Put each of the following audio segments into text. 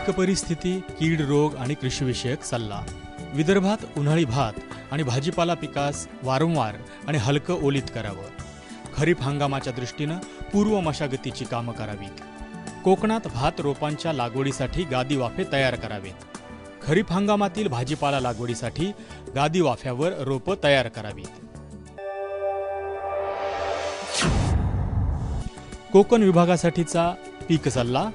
पीक परिस्थिती, कीड रोग आणि कृषीविषयक सल्ला। विदर्भात उन्हाळी भात आणि भाजीपाला पिकास वारंवार आणि हलकं ओलीत करावं। खरीप हंगामाच्या दृष्टीनं पूर्व मशागतीची कामं करावीत। कोकणात भात रोपांच्या लागवडीसाठी गादी वाफे तयार करावेत। खरीप हंगामातील भाजीपाला लागवडीसाठी गादी वाफ्यावर रोपं तयार करावीत। कोकण विभागासाठीचा पीक सल्ला।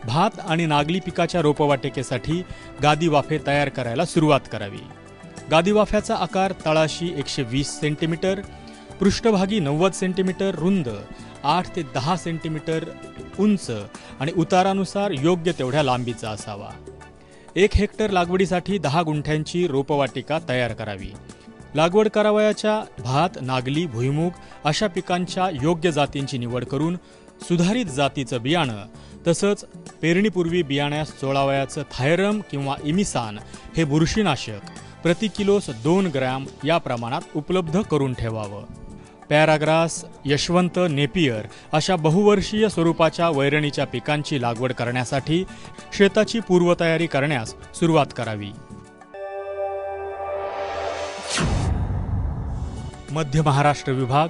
भात आणि नागली पिकाच्या रोपवाटिकेसाठी गादी वाफे तयार करायला सुरुवात करावी। गादी वाफ्याचा आकार तळाशी 120 सेंटीमीटर, पृष्ठभागी 90 सेंटीमीटर रुंद, 8 ते 10 सेंटीमीटर उंच आणि उतारानुसार योग्य तेवढ्या लांबीचा असावा। 1 हेक्टर लागवडीसाठी 10 गुंठ्यांची रोपवाटिका तयार करावी। लागवड करावयाच्या भात, नागली, भुईमूग अशा पिकांच्या योग्य जातींची निवड करून सुधारित जातीचं बियाणं तसंच पेरणीपूर्वी बियाण्यास चोळावयाचं थायरम किंवा इमिसान हे बुरशीनाशक प्रति किलोस 2 ग्रॅम या प्रमाणात उपलब्ध करून ठेवावं। पॅराग्रास, यशवंत, नेपियर अशा बहुवर्षीय स्वरूपाच्या वैरणीच्या पिकांची लागवड करण्यासाठी शेताची पूर्वतयारी करण्यास सुरुवात करावी। मध्य महाराष्ट्र विभाग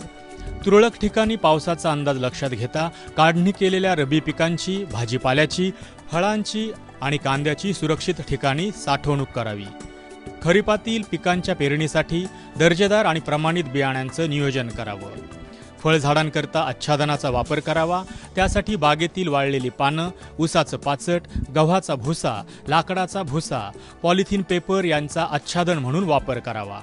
तुरळक ठिकाणी पावसाचा अंदाज लक्षात घेता काढणी केलेल्या रब्बी पिकांची, भाजीपाल्याची, फळांची आणि कांद्याची सुरक्षित ठिकाणी साठवणूक करावी। खरीपातील पिकांच्या पेरणीसाठी दर्जेदार आणि प्रमाणित बियाण्यांचं नियोजन करावं। फळझाडांकरता आच्छादनाचा वापर करावा। त्यासाठी बागेतील वाळलेली पानं, ऊसाचं पाचट, गव्हाचा भुसा, लाकडाचा भुसा, पॉलिथिन पेपर यांचा आच्छादन म्हणून वापर करावा।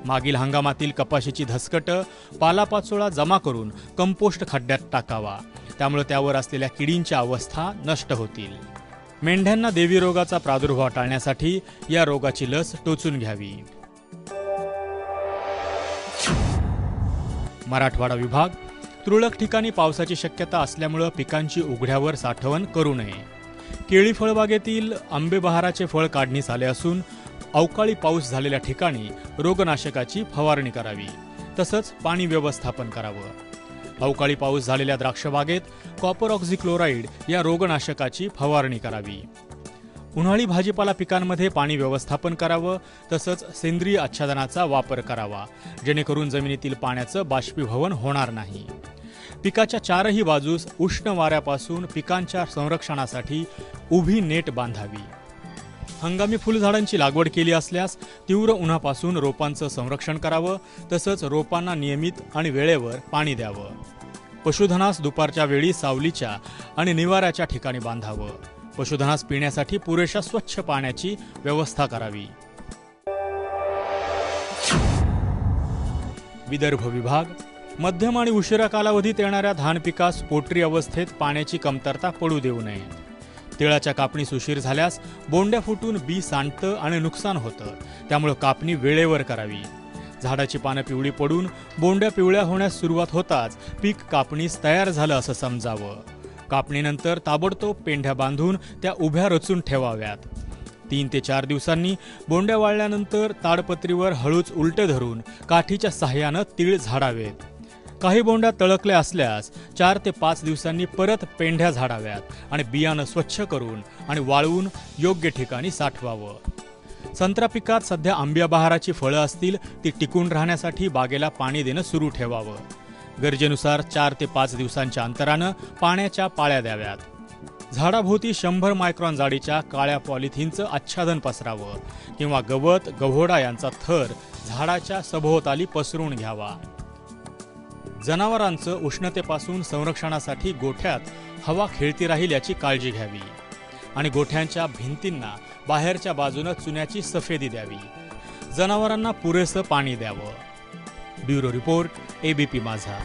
मागील हंगामातील कपाशीची धसकटं, पालापाचोळा जमा करून कंपोस्ट खड्ड्यात टाकावा। त्यामुळे त्यावर असलेल्या किडींच्या अवस्था नष्ट होतील। मेंढ्यांना देवी रोगाचा प्रादुर्भाव टाळण्यासाठी या रोगाची लस टोचून घ्यावी। मराठवाडा विभाग तुरळक ठिकाणी पावसाची शक्यता असल्यामुळे पिकांची उघड्यावर साठवण करू नये। केळी फळबागेतील आंबे बहाराचे फळ काढणीस आले असून अवकाळी पाऊस झालेल्या ठिकाणी रोगनाशकाची फवारणी करावी। तसंच पाणी व्यवस्थापन करावं। अवकाळी पाऊस झालेल्या द्राक्षबागेत कॉपर ऑक्झिक्लोराइड या रोगनाशकाची फवारणी करावी। उन्हाळी भाजीपाला पिकांमध्ये पाणी व्यवस्थापन करावं। तसंच सेंद्रिय आच्छादनाचा वापर करावा, जेणेकरून जमिनीतील पाण्याचं बाष्पीभवन होणार नाही। पिकाच्या चारही बाजूस उष्ण वाऱ्यापासून पिकांच्या संरक्षणासाठी उभी नेट बांधावी। हंगामी फुलझाडांची लागवड केली असल्यास तीव्र उन्हापासून रोपांचं संरक्षण करावं। तसंच रोपांना नियमित आणि वेळेवर पाणी द्यावं। पशुधनास दुपारच्या वेळी सावलीच्या आणि निवाऱ्याच्या ठिकाणी बांधावं। पशुधनास पिण्यासाठी पुरेशा स्वच्छ पाण्याची व्यवस्था करावी। विदर्भ विभाग मध्यम आणि उशिरा कालावधीत येणाऱ्या धान पिकास पोटरी अवस्थेत पाण्याची कमतरता पडू देऊ नये। तिळाच्या कापणीस उशीर झाल्यास बोंड्या फुटून बी सांडतं आणि नुकसान होतं। त्यामुळे कापणी वेळेवर करावी। झाडाची पानं पिवळी पडून बोंड्या पिवळ्या होण्यास सुरुवात होताच पीक कापणीस तयार झालं असं समजावं। कापणीनंतर ताबडतोब पेंढ्या बांधून त्या उभ्या रचून ठेवाव्यात। 3 ते 4 दिवसांनी बोंड्या वाळल्यानंतर ताडपत्रीवर हळूच उलटे धरून काठीच्या सहाय्यानं तीळ झाडावेत। काही बोंड्या तळकल्या असल्यास 4 ते 5 दिवसांनी परत पेंढ्या झाडाव्यात आणि बियाणं स्वच्छ करून आणि वाळवून योग्य ठिकाणी साठवावं। संत्रा पिकात सध्या आंब्या बहाराची फळं असतील ती टिकून राहण्यासाठी बागेला पाणी देणं सुरू ठेवावं। गरजेनुसार 4 ते 5 दिवसांच्या अंतरानं पाण्याच्या पाळ्या द्याव्यात। झाडाभोवती 100 मायक्रॉन जाडीच्या काळ्या पॉलिथिनचं आच्छादन पसरावं किंवा गवत, गव्होडा यांचा थर झाडाच्या सभोवताली पसरून घ्यावा। जनावरांचं उष्णतेपासून संरक्षणासाठी गोठ्यात हवा खेळती राहील याची काळजी घ्यावी आणि गोठ्यांच्या भिंतींना बाहेरच्या बाजूने चुन्याची सफेदी द्यावी। जनावरांना पुरेसं पाणी द्यावं। ब्युरो रिपोर्ट, ABP माझा।